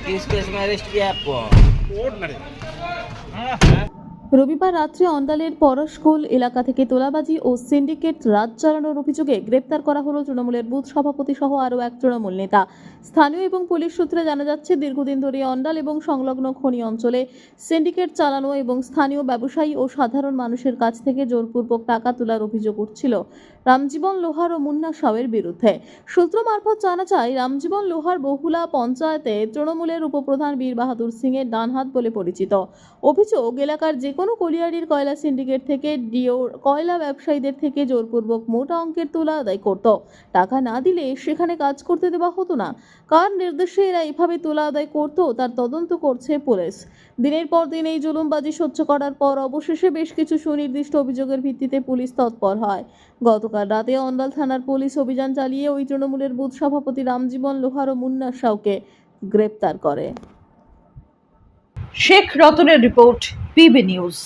किस केस में अरेस्ट किया आपको? রবিবার রাত্রে অন্ডালের পরশখোল এলাকা থেকে তোলাবাজি ও সিন্ডিকেট রাজ চালানোর অভিযোগে গ্রেপ্তার করা হলো তৃণমূলের বুথ সভাপতি সহ আরও এক তৃণমূল নেতা। স্থানীয় এবং পুলিশ সূত্রে জানা যাচ্ছে, দীর্ঘদিন ধরে অন্ডাল এবং সংলগ্ন খনি অঞ্চলে সিন্ডিকেট চালানো এবং স্থানীয় ব্যবসায়ী ও সাধারণ মানুষের কাছ থেকে জোরপূর্বক টাকা তোলার অভিযোগ উঠছিল রামজীবন লোহার ও মুন্না সাউয়ের বিরুদ্ধে। সূত্র মারফত জানা যায়, রামজীবন লোহার বহুলা পঞ্চায়েতে তৃণমূলের উপপ্রধান বীর বাহাদুর সিং এর ডান হাত বলে পরিচিত। অভিযোগ, এলাকার যে কোনো কলিয়ারির কয়লা সিন্ডিকেট থেকে ডিওর কয়লা ব্যবসায়ীদের থেকে জোরপূর্বক মোটা অঙ্কের তোলা আদায় করত। টাকা না দিলে সেখানে কাজ করতে দেওয়া হতো না। কার নির্দেশে এরা এভাবে তোলা আদায় করত তার তদন্ত করছে পুলিশ। দিনের পর দিন এই জুলুমবাজি সহ্য করার পর অবশেষে বেশ কিছু সুনির্দিষ্ট অভিযোগের ভিত্তিতে পুলিশ তৎপর হয়। গতকাল রাতে অন্ডাল থানার পুলিশ অভিযান চালিয়ে ওই তৃণমূলের বুথ সভাপতি রামজীবন লোহার ও মুন্না সাউকে গ্রেপ্তার করে। শেখ রতনের রিপোর্ট, পিবি নিউজ।